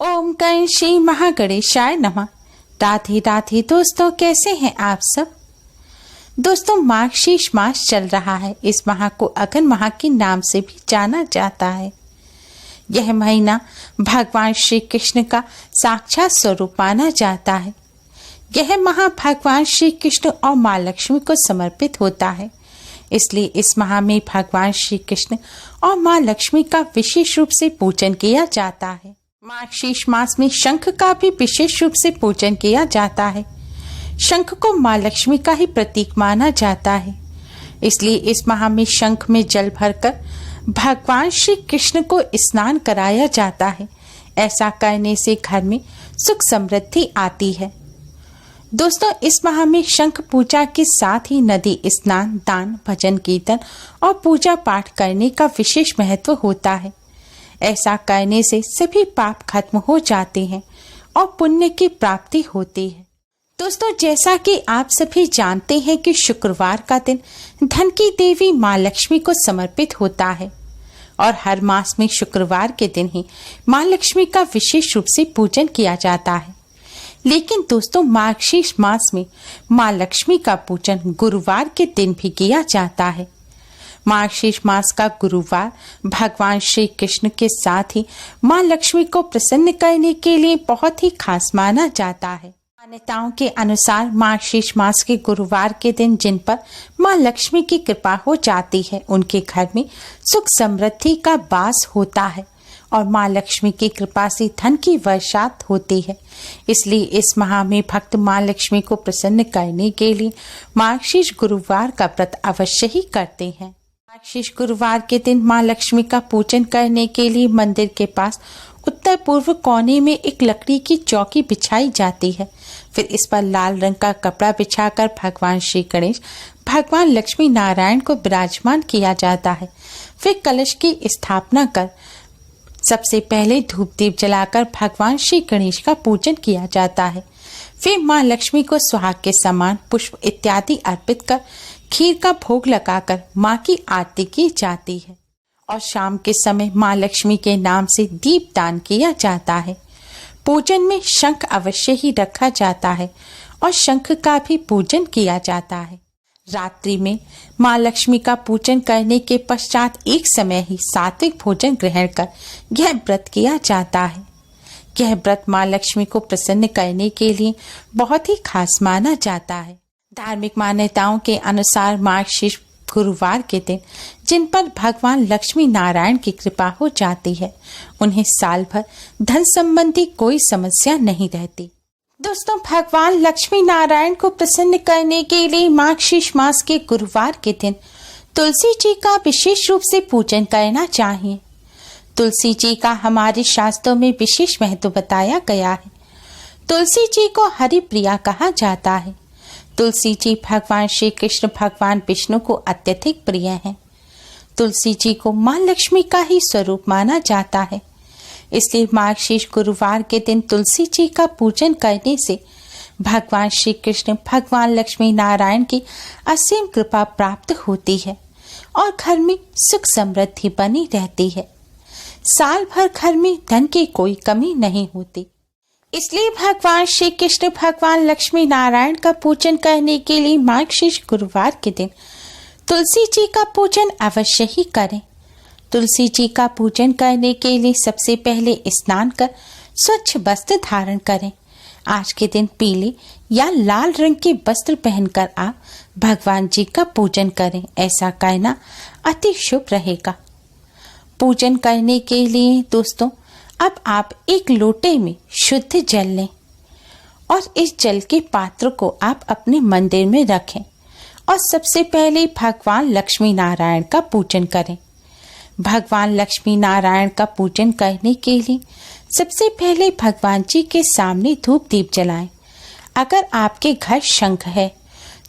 ओम गण श्री महागणेशाय नमः। राधे राधे दोस्तों, कैसे हैं आप सब। दोस्तों, मार्गशीर्ष मास चल रहा है। इस माह को अघन माह के नाम से भी जाना जाता है। यह महीना भगवान श्री कृष्ण का साक्षात स्वरूप माना जाता है। यह माह भगवान श्री कृष्ण और माँ लक्ष्मी को समर्पित होता है। इसलिए इस माह में भगवान श्री कृष्ण और माँ लक्ष्मी का विशेष रूप से पूजन किया जाता है। मार्गशीर्ष मास में शंख का भी विशेष रूप से पूजन किया जाता है। शंख को माँ लक्ष्मी का ही प्रतीक माना जाता है। इसलिए इस माह में शंख में जल भरकर भगवान श्री कृष्ण को स्नान कराया जाता है। ऐसा करने से घर में सुख समृद्धि आती है। दोस्तों, इस माह में शंख पूजा के साथ ही नदी स्नान, दान, भजन कीर्तन और पूजा पाठ करने का विशेष महत्व होता है। ऐसा करने से सभी पाप खत्म हो जाते हैं और पुण्य की प्राप्ति होती है। दोस्तों, जैसा कि आप सभी जानते हैं कि शुक्रवार का दिन धन की देवी माँ लक्ष्मी को समर्पित होता है और हर मास में शुक्रवार के दिन ही माँ लक्ष्मी का विशेष रूप से पूजन किया जाता है। लेकिन दोस्तों, मार्गशीर्ष मास में माँ लक्ष्मी का पूजन गुरुवार के दिन भी किया जाता है। मार्गशीर्ष मास का गुरुवार भगवान श्री कृष्ण के साथ ही माँ लक्ष्मी को प्रसन्न करने के लिए बहुत ही खास माना जाता है। मान्यताओं के अनुसार मार्गशीर्ष मास के गुरुवार के दिन जिन पर माँ लक्ष्मी की कृपा हो जाती है, उनके घर में सुख समृद्धि का वास होता है और माँ लक्ष्मी की कृपा से धन की वर्षात होती है। इसलिए इस माह में भक्त माँ लक्ष्मी को प्रसन्न करने के लिए मार्गशीर्ष गुरुवार का व्रत अवश्य ही करते हैं। मार्गशीर्ष गुरुवार के दिन माँ लक्ष्मी का पूजन करने के लिए मंदिर के पास उत्तर पूर्व कोने में एक लकड़ी की चौकी बिछाई जाती है। फिर इस पर लाल रंग का कपड़ा बिछाकर भगवान श्री गणेश, भगवान लक्ष्मी नारायण को विराजमान किया जाता है। फिर कलश की स्थापना कर सबसे पहले धूप दीप जलाकर भगवान श्री गणेश का पूजन किया जाता है। फिर माँ लक्ष्मी को सुहाग के समान पुष्प इत्यादि अर्पित कर खीर का भोग लगाकर माँ की आरती की जाती है और शाम के समय माँ लक्ष्मी के नाम से दीप दान किया जाता है। पूजन में शंख अवश्य ही रखा जाता है और शंख का भी पूजन किया जाता है। रात्रि में माँ लक्ष्मी का पूजन करने के पश्चात एक समय ही सात्विक भोजन ग्रहण कर यह व्रत किया जाता है। यह व्रत माँ लक्ष्मी को प्रसन्न करने के लिए बहुत ही खास माना जाता है। धार्मिक मान्यताओं के अनुसार मार्गशीर्ष गुरुवार के दिन जिन पर भगवान लक्ष्मी नारायण की कृपा हो जाती है, उन्हें साल भर धन संबंधी कोई समस्या नहीं रहती। दोस्तों, भगवान लक्ष्मी नारायण को प्रसन्न करने के लिए मार्गशीर्ष मास के गुरुवार के दिन तुलसी जी का विशेष रूप से पूजन करना चाहिए। तुलसी जी का हमारे शास्त्रों में विशेष महत्व बताया गया है। तुलसी जी को हरि प्रिया कहा जाता है। तुलसी जी भगवान श्री कृष्ण, भगवान विष्णु को अत्यधिक प्रिय हैं। तुलसी जी को माँ लक्ष्मी का ही स्वरूप माना जाता है। इसलिए मार्गशीर्ष गुरुवार के दिन तुलसी जी का पूजन करने से भगवान श्री कृष्ण, भगवान लक्ष्मी नारायण की असीम कृपा प्राप्त होती है और घर में सुख समृद्धि बनी रहती है। साल भर घर में धन की कोई कमी नहीं होती। इसलिए भगवान श्री कृष्ण, भगवान लक्ष्मी नारायण का पूजन करने के लिए मार्गशीर्ष गुरुवार के दिन तुलसी जी का पूजन अवश्य ही करें। तुलसी जी का पूजन करने के लिए सबसे पहले स्नान कर स्वच्छ वस्त्र धारण करें। आज के दिन पीले या लाल रंग के वस्त्र पहनकर आप भगवान जी का पूजन करें। ऐसा करना अति शुभ रहेगा। पूजन करने के लिए दोस्तों, अब आप एक लोटे में शुद्ध जल लें और इस जल के पात्र को आप अपने मंदिर में रखें और सबसे पहले भगवान लक्ष्मी नारायण का पूजन करें। भगवान लक्ष्मी नारायण का पूजन करने के लिए सबसे पहले भगवान जी के सामने धूप दीप जलाएं। अगर आपके घर शंख है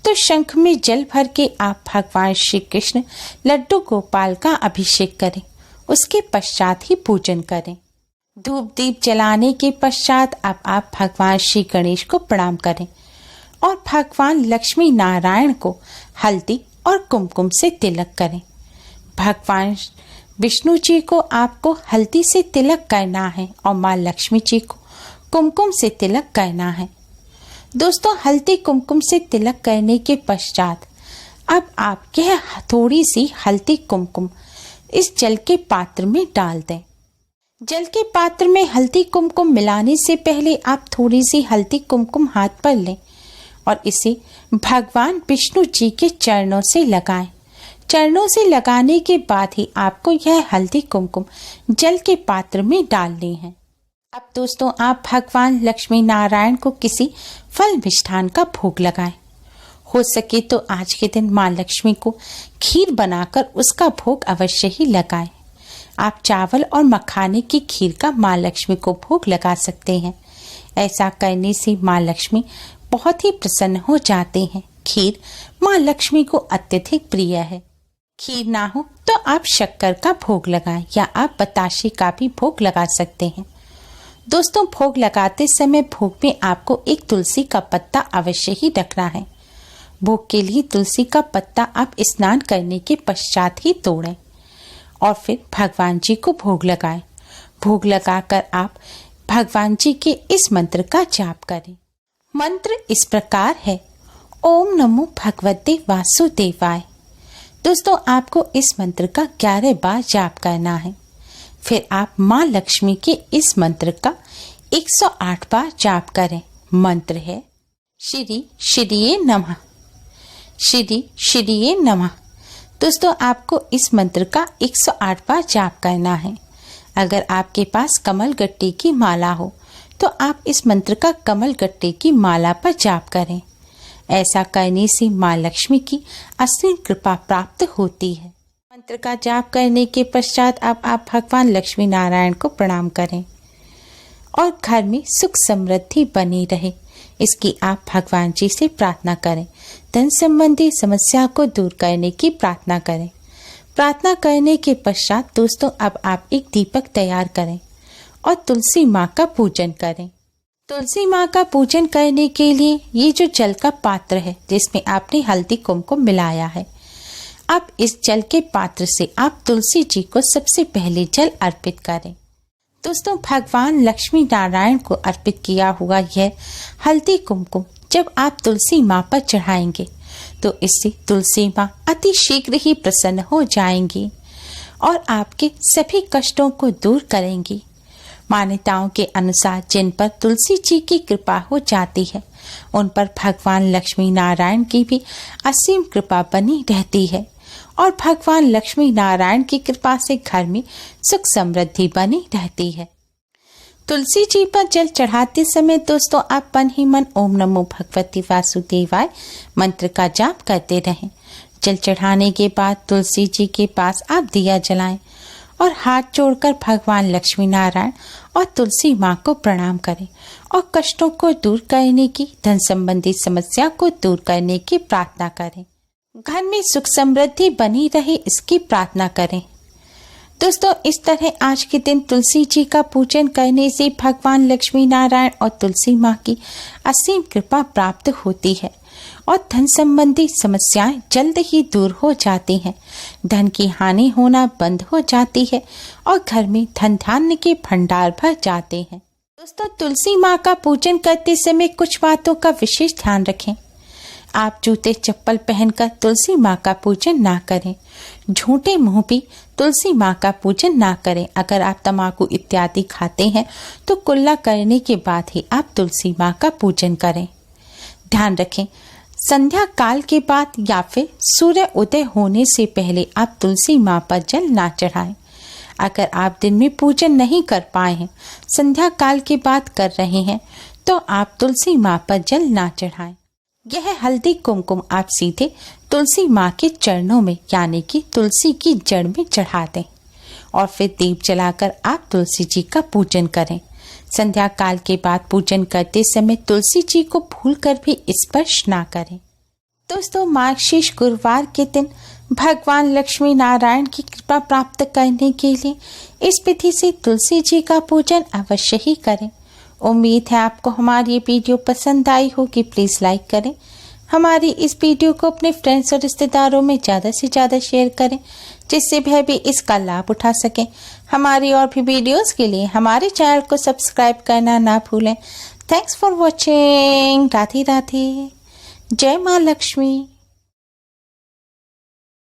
तो शंख में जल भर के आप भगवान श्री कृष्ण, लड्डू गोपाल का अभिषेक करें। उसके पश्चात ही पूजन करें। धूप दीप जलाने के पश्चात अब आप भगवान श्री गणेश को प्रणाम करें और भगवान लक्ष्मी नारायण को हल्दी और कुमकुम से तिलक करें। भगवान विष्णु जी को आपको हल्दी से तिलक करना है और माँ लक्ष्मी जी को कुमकुम से तिलक करना है। दोस्तों, हल्दी कुमकुम से तिलक करने के पश्चात अब आप यह थोड़ी सी हल्दी कुमकुम इस जल के पात्र में डाल दें। जल के पात्र में हल्दी कुमकुम मिलाने से पहले आप थोड़ी सी हल्दी कुमकुम हाथ पर लें और इसे भगवान विष्णु जी के चरणों से लगाएं। चरणों से लगाने के बाद ही आपको यह हल्दी कुमकुम जल के पात्र में डालनी है। अब दोस्तों, आप भगवान लक्ष्मी नारायण को किसी फल मिष्ठान का भोग लगाएं। हो सके तो आज के दिन माँ लक्ष्मी को खीर बनाकर उसका भोग अवश्य ही लगाएं। आप चावल और मखाने की खीर का माँ लक्ष्मी को भोग लगा सकते हैं। ऐसा करने से माँ लक्ष्मी बहुत ही प्रसन्न हो जाते हैं। खीर माँ लक्ष्मी को अत्यधिक प्रिय है। खीर ना हो तो आप शक्कर का भोग लगाएं या आप बताशे का भी भोग लगा सकते हैं। दोस्तों, भोग लगाते समय भोग में आपको एक तुलसी का पत्ता अवश्य ही रखना है। भोग के लिए तुलसी का पत्ता आप स्नान करने के पश्चात ही तोड़ें और फिर भगवान जी को भोग लगाएं। भोग लगाकर आप भगवान जी के इस मंत्र का जाप करें। मंत्र इस प्रकार है, ओम नमो भगवते वासुदेवाय। दोस्तों, आपको इस मंत्र का 11 बार जाप करना है। फिर आप माँ लक्ष्मी के इस मंत्र का 108 बार जाप करें। मंत्र है श्री श्रीये नमः, श्री श्रीये नमः। दोस्तों, आपको इस मंत्र का 108 बार जाप करना है। अगर आपके पास कमल गट्टे की माला हो तो आप इस मंत्र का कमल गट्टे की माला पर जाप करें। ऐसा करने से माँ लक्ष्मी की असीम कृपा प्राप्त होती है। मंत्र का जाप करने के पश्चात अब आप भगवान लक्ष्मी नारायण को प्रणाम करें और घर में सुख समृद्धि बनी रहे, इसकी आप भगवान जी से प्रार्थना करें। धन संबंधी समस्या को दूर करने की प्रार्थना करें। प्रार्थना करने के पश्चात दोस्तों, अब आप एक दीपक तैयार करें और तुलसी माँ का पूजन करें। तुलसी माँ का पूजन करने के लिए ये जो जल का पात्र है जिसमें आपने हल्दी कुमकुम मिलाया है, अब इस जल के पात्र से आप तुलसी जी को सबसे पहले जल अर्पित करें। दोस्तों, भगवान लक्ष्मी नारायण को अर्पित किया हुआ यह हल्दी कुमकुम जब आप तुलसी माँ पर चढ़ाएंगे तो इससे तुलसी माँ अति शीघ्र ही प्रसन्न हो जाएंगी और आपके सभी कष्टों को दूर करेंगी। मान्यताओं के अनुसार जिन पर तुलसी जी की कृपा हो जाती है उन पर भगवान लक्ष्मी नारायण की भी असीम कृपा बनी रहती है और भगवान लक्ष्मी नारायण की कृपा से घर में सुख समृद्धि बनी रहती है। तुलसी जी पर जल चढ़ाते समय दोस्तों, आप मन ही मन ओम नमो भगवते वासुदेवाय मंत्र का जाप करते रहें। जल चढ़ाने के बाद तुलसी जी के पास आप दिया जलाएं और हाथ जोड़कर भगवान लक्ष्मी नारायण और तुलसी माँ को प्रणाम करें और कष्टों को दूर करने की, धन संबंधी समस्या को दूर करने की प्रार्थना करें। घर में सुख समृद्धि बनी रहे इसकी प्रार्थना करें। दोस्तों, इस तरह आज के दिन तुलसी जी का पूजन करने से भगवान लक्ष्मी नारायण और तुलसी माँ की असीम कृपा प्राप्त होती है और धन संबंधी समस्याएं जल्द ही दूर हो जाती हैं। धन की हानि होना बंद हो जाती है और घर में धन धान्य के भंडार भर जाते हैं। दोस्तों, तुलसी माँ का पूजन करते समय कुछ बातों का विशेष ध्यान रखें। आप जूते चप्पल पहनकर तुलसी माँ का पूजन ना करें। झूठे मुंह भी तुलसी माँ का पूजन ना करें। अगर आप तंबाकू इत्यादि खाते हैं तो कुल्ला करने के बाद ही आप तुलसी माँ का पूजन करें। ध्यान रखें, संध्या काल के बाद या फिर सूर्य उदय होने से पहले आप तुलसी माँ पर जल ना चढ़ाएं। अगर आप दिन में पूजन नहीं कर पाए हैं, संध्या काल के बाद कर रहे हैं, तो आप तुलसी माँ पर जल ना चढ़ाएं। यह हल्दी कुमकुम आप सीधे तुलसी माँ के चरणों में यानी कि तुलसी की जड़ में चढ़ा दें और फिर दीप जलाकर आप तुलसी जी का पूजन करें। संध्या काल के बाद पूजन करते समय तुलसी जी को भूलकर भी स्पर्श ना करें। दोस्तों, मार्गशीर्ष गुरुवार के दिन भगवान लक्ष्मी नारायण की कृपा प्राप्त करने के लिए इस विधि से तुलसी जी का पूजन अवश्य ही करें। उम्मीद है आपको हमारी ये वीडियो पसंद आई होगी। प्लीज़ लाइक करें। हमारी इस वीडियो को अपने फ्रेंड्स और रिश्तेदारों में ज़्यादा से ज़्यादा शेयर करें जिससे वह भी इसका लाभ उठा सके। हमारी और भी वीडियोस के लिए हमारे चैनल को सब्सक्राइब करना ना भूलें। Thanks for watching. Radhe Radhe. जय माँ लक्ष्मी।